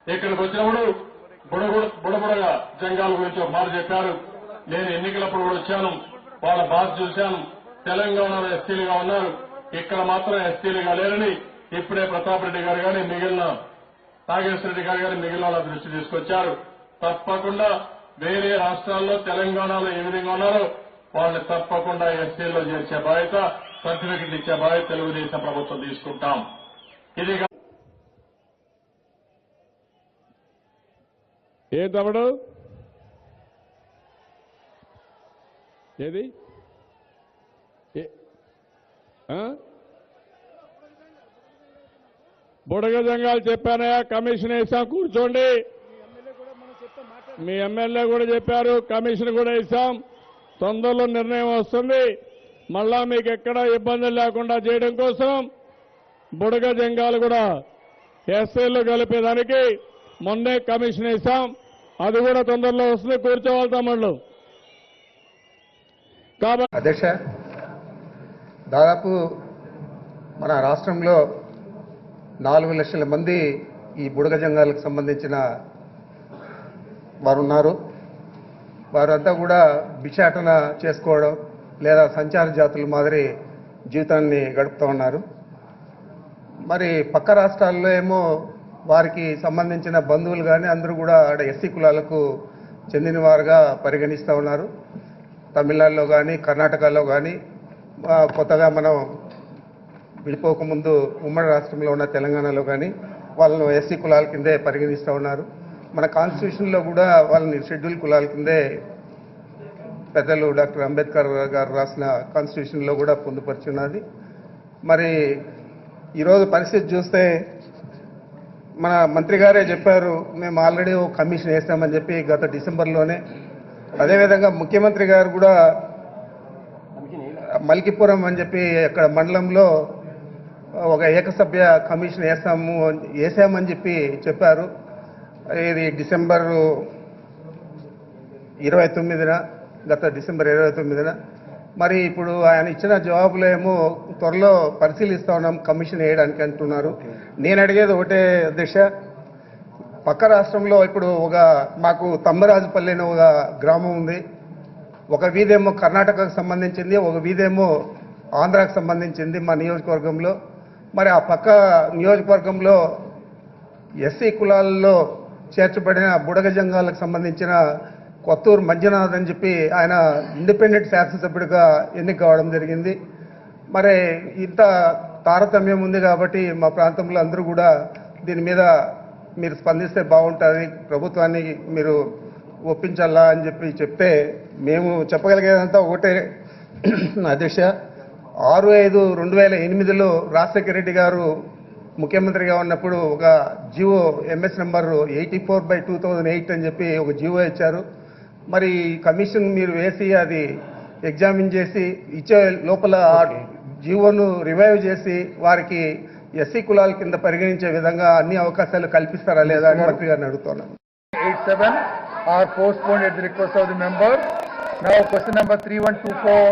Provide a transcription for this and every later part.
ఇక్కడికి వచ్చినప్పుడు బుడబుడగా జంగాల గురించి ఒక మాట చెప్పారు. నేను ఎన్నికలప్పుడు కూడా వచ్చాను, వాళ్ళ బాధ చూశాను. తెలంగాణలో ఎస్టీలుగా ఉన్నారు, ఇక్కడ మాత్రం ఎస్టీలుగా లేరని ఇప్పుడే ప్రతాప్ రెడ్డి గారు కానీ మిగిలిన నాగేశ్వర రెడ్డి గారు కానీ మిగిలిన వాళ్ళ దృష్టి తీసుకొచ్చారు. తప్పకుండా వేరే రాష్ట్రాల్లో తెలంగాణలో ఏ విధంగా ఉన్నారో వాళ్ళని తప్పకుండా ఎస్టీల్లో చేర్చే బాధ్యత, సర్టిఫికెట్లు ఇచ్చే బాధ్యత తెలుగుదేశం ప్రభుత్వం తీసుకుంటాం. ఇది ఏ తమ్ముడు ఏది బుడగ జంగాలు చెప్పానయా, కమిషన్ వేసాం, కూర్చోండి. మీ ఎమ్మెల్యే కూడా చెప్పారు, కమిషన్ కూడా ఇస్తాం. తొందరలో నిర్ణయం వస్తుంది. మళ్ళా మీకు ఎక్కడ ఇబ్బందులు లేకుండా చేయడం కోసం బుడగ జంగాలు కూడా ఎస్ఐల్లో కలిపేదానికి మొన్నే కమిషన్ వేసాం. అది కూడా తొందరలో వస్తుంది. కూర్చోవాలి తమ్ముళ్ళు. కాబట్టి అధ్యక్ష, దాదాపు మన రాష్ట్రంలో 4 లక్షల మంది ఈ బుడగ జంగాలకు సంబంధించిన వారు ఉన్నారు. వారంతా కూడా భిక్షాటన చేసుకోవడం లేదా సంచార జాతుల మాదిరి జీవితాన్ని గడుపుతూ ఉన్నారు. మరి పక్క రాష్ట్రాల్లో ఏమో వారికి సంబంధించిన బంధువులు కానీ అందరూ కూడా ఆడ ఎస్సీ కులాలకు చెందిన వారుగా పరిగణిస్తూ ఉన్నారు. తమిళనాడులో కానీ కర్ణాటకలో కానీ కొత్తగా మనం విడిపోకముందు ఉమ్మడి రాష్ట్రంలో ఉన్న తెలంగాణలో కానీ వాళ్ళను ఎస్సీ కులాల కిందే పరిగణిస్తూ ఉన్నారు. మన కాన్స్టిట్యూషన్లో కూడా వాళ్ళని షెడ్యూల్ కులాల కిందే పెద్దలు డాక్టర్ అంబేద్కర్ గారు రాసిన కాన్స్టిట్యూషన్లో కూడా పొందుపరిచి ఉన్నది. మరి ఈరోజు పరిస్థితి చూస్తే మన మంత్రి గారే చెప్పారు, మేము ఆల్రెడీ ఒక కమిషన్ వేస్తామని చెప్పి గత డిసెంబర్లోనే. అదేవిధంగా ముఖ్యమంత్రి గారు కూడా మల్కిపురం అని చెప్పి అక్కడ మండలంలో ఒక ఏకసభ్య కమిషన్ వేసామని చెప్పి చెప్పారు. ఇది డిసెంబర్ 29న, గత డిసెంబర్ 29న. మరి ఇప్పుడు ఆయన ఇచ్చిన జవాబులో ఏమో త్వరలో పరిశీలిస్తా ఉన్నాం కమిషన్ వేయడానికి అంటున్నారు. నేను అడిగేది ఒకటే అధ్యక్ష, పక్క రాష్ట్రంలో ఇప్పుడు మాకు తమ్మరాజుపల్లి అనే ఒక గ్రామం ఉంది. ఒక వీధేమో కర్ణాటకకు సంబంధించింది, ఒక వీధేమో ఆంధ్రాకు సంబంధించింది మా నియోజకవర్గంలో. మరి ఆ పక్క నియోజకవర్గంలో ఎస్సీ కులాల్లో చేర్చబడిన బుడగ జంగాలకు సంబంధించిన కొత్తూరు మంజునాథ్ అని చెప్పి ఆయన ఇండిపెండెంట్ శాసనసభ్యుడిగా ఎన్నిక కావడం జరిగింది. మరి ఇంత తారతమ్యం ఉంది కాబట్టి మా ప్రాంతంలో అందరూ కూడా దీని మీద మీరు స్పందిస్తే బాగుంటుంది, ప్రభుత్వాన్ని మీరు ఒప్పించాలా అని చెప్పి చెప్తే మేము చెప్పగలిగేదంతా ఒకటే అధ్యక్ష. 6/5/2008లో రాజశేఖర రెడ్డి గారు ముఖ్యమంత్రిగా ఉన్నప్పుడు ఒక జివో ఎంఎస్ నెంబర్ 84/2008 అని చెప్పి ఒక జివో ఇచ్చారు. మరి కమిషన్ మీరు వేసి అది ఎగ్జామిన్ చేసి ఇచ్చే లోపల జివోను రివైవ్ చేసి వారికి ఎస్సీ కులాల కింద పరిగణించే విధంగా అన్ని అవకాశాలు కల్పిస్తారా లేదా అని మంత్రి గారిని అడుగుతున్నాను. 87 are postponed at the request of the member. Now question number 3124,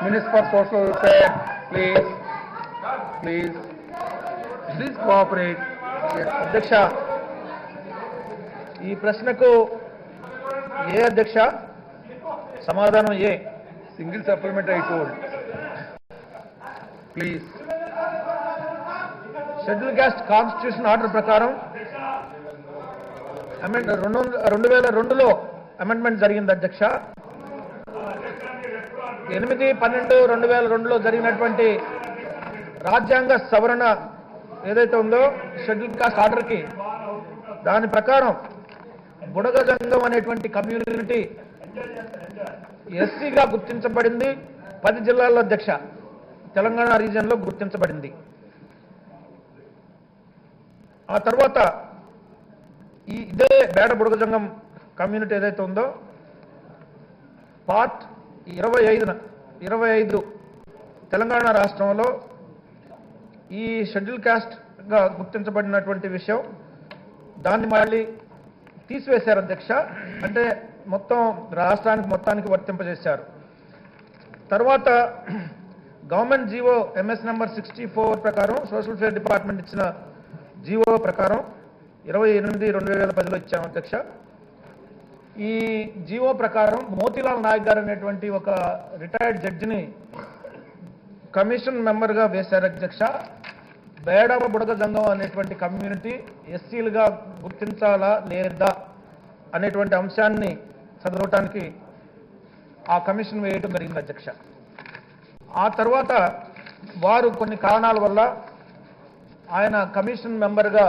Minister for Social Welfare, please cooperate. అధ్యక్ష, ఈ ప్రశ్నకు ఏ అధ్యక్ష సమాధానం ఏ? Single supplement I told. Please. Schedule caste constitution order ప్రకారం 2002లో అమెండ్మెంట్ జరిగింది అధ్యక్ష. 8/12/2002లో జరిగినటువంటి రాజ్యాంగ సవరణ ఏదైతే ఉందో షెడ్యూల్ కాస్ట్ ఆర్డర్కి, దాని ప్రకారం బుడగ జంగం అనేటువంటి కమ్యూనిటీ ఎస్సీగా గుర్తించబడింది. 10 జిల్లాల్లో అధ్యక్ష తెలంగాణ రీజియన్లో గుర్తించబడింది. ఆ తర్వాత ఇదే బేడ బుడగ జంగం కమ్యూనిటీ ఏదైతే ఉందో పార్ట్ 25 తెలంగాణ రాష్ట్రంలో ఈ షెడ్యూల్ కాస్ట్గా గుర్తించబడినటువంటి విషయం, దాన్ని మళ్ళీ తీసివేశారు అధ్యక్ష. అంటే మొత్తం రాష్ట్రానికి మొత్తానికి వర్తింపజేశారు. తర్వాత గవర్నమెంట్ జీవో ఎంఎస్ నెంబర్ 64 ప్రకారం, సోషల్ వెల్ఫేర్ డిపార్ట్మెంట్ ఇచ్చిన జీవో ప్రకారం 28/2010లో ఇచ్చాం అధ్యక్ష. ఈ జీవో ప్రకారం మోతీలాల్ నాయక్ గారు అనేటువంటి ఒక రిటైర్డ్ జడ్జిని కమిషన్ మెంబర్గా వేశారు అధ్యక్ష. బేడ బుడగ జంగం అనేటువంటి కమ్యూనిటీ ఎస్సీలుగా గుర్తించాలా లేదా అనేటువంటి అంశాన్ని చదవటానికి ఆ కమిషన్ వేయటం జరిగింది అధ్యక్ష. ఆ తర్వాత వారు కొన్ని కారణాల వల్ల ఆయన కమిషన్ మెంబర్గా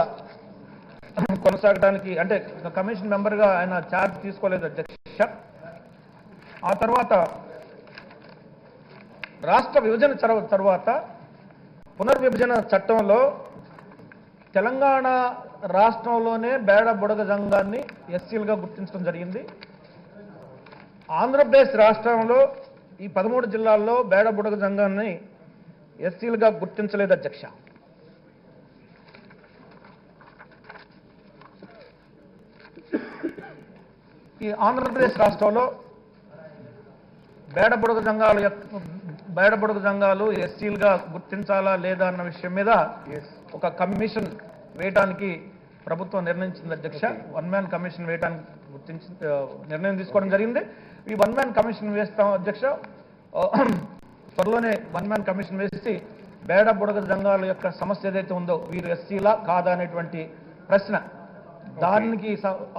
కొనసాగడానికి, అంటే కమిషన్ మెంబర్గా ఆయన ఛార్జ్ తీసుకోలేదు అధ్యక్ష. ఆ తర్వాత రాష్ట్ర విభజన తర్వాత పునర్విభజన చట్టంలో తెలంగాణ రాష్ట్రంలోనే బేడ బుడగ జంగాన్ని ఎస్సీలుగా గుర్తించడం జరిగింది. ఆంధ్రప్రదేశ్ రాష్ట్రంలో ఈ 13 జిల్లాల్లో బేడ బుడగ జంగాన్ని ఎస్సీలుగా గుర్తించలేదు అధ్యక్ష. ఈ ఆంధ్రప్రదేశ్ రాష్ట్రంలో బేడ బుడగ జంగాలు ఎస్సీలుగా గుర్తించాలా లేదా అన్న విషయం మీద ఒక కమిషన్ వేయడానికి ప్రభుత్వం నిర్ణయించింది అధ్యక్ష. 1 మ్యాన్ కమిషన్ వేయడానికి నిర్ణయం తీసుకోవడం జరిగింది. ఈ 1 మ్యాన్ కమిషన్ వేస్తాం అధ్యక్ష. త్వరలోనే 1 మ్యాన్ కమిషన్ వేసి బేడ బుడగ జంగాల యొక్క సమస్య ఏదైతే ఉందో, వీరు ఎస్సీలా కాదా అనేటువంటి ప్రశ్న, దానికి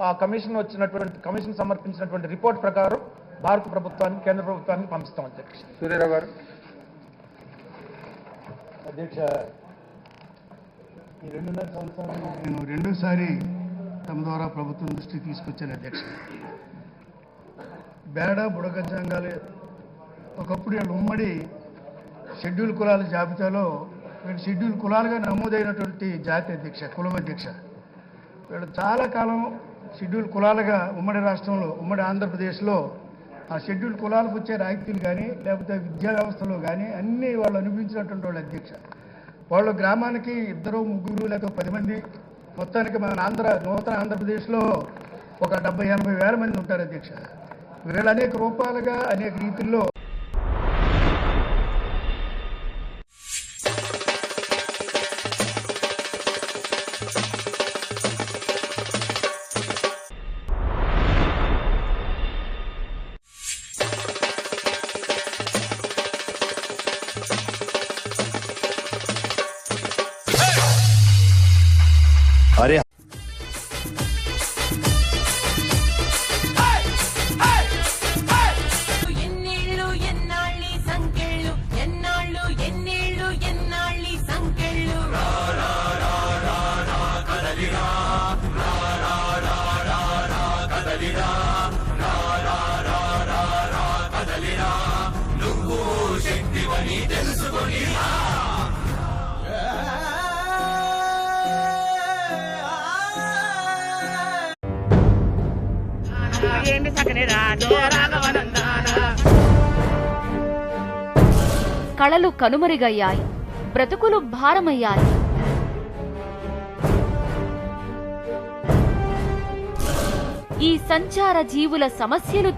ఆ కమిషన్ సమర్పించినటువంటి రిపోర్ట్ ప్రకారం భారత ప్రభుత్వానికి, కేంద్ర ప్రభుత్వానికి పంపిస్తాం అధ్యక్ష. సూర్యారావు గారు. అధ్యక్ష, ఈ 2.5 సంవత్సరాలు నేను రెండోసారి తమ ద్వారా ప్రభుత్వం దృష్టికి తీసుకొచ్చాను అధ్యక్ష. బేడ బుడగ జంగాలు ఒకప్పుడు వీళ్ళు ఉమ్మడి షెడ్యూల్ కులాల జాబితాలో వీళ్ళు షెడ్యూల్ కులాలుగా నమోదైనటువంటి జాతి అధ్యక్ష, కులం అధ్యక్ష. వీళ్ళు చాలా కాలం షెడ్యూల్ కులాలుగా ఉమ్మడి రాష్ట్రంలో, ఉమ్మడి ఆంధ్రప్రదేశ్లో ఆ షెడ్యూల్ కులాలకు వచ్చే రాయితీలు కానీ లేకపోతే విద్యా వ్యవస్థలో కానీ అన్నీ వాళ్ళు అనుభవించినటువంటి వాళ్ళు అధ్యక్ష. వాళ్ళు గ్రామానికి 2, 3 లేకపోతే 10 మంది, మొత్తానికి మన నూతన ఆంధ్రప్రదేశ్లో ఒక 70-80 వేల మంది ఉంటారు అధ్యక్ష. వీళ్ళు అనేక రూపాలుగా అనేక రీతుల్లో కళలు కనుమరుగయ్యాయి, బ్రతుకులు భారమయ్యాయి. ఈ సంచార జీవుల సమస్యలు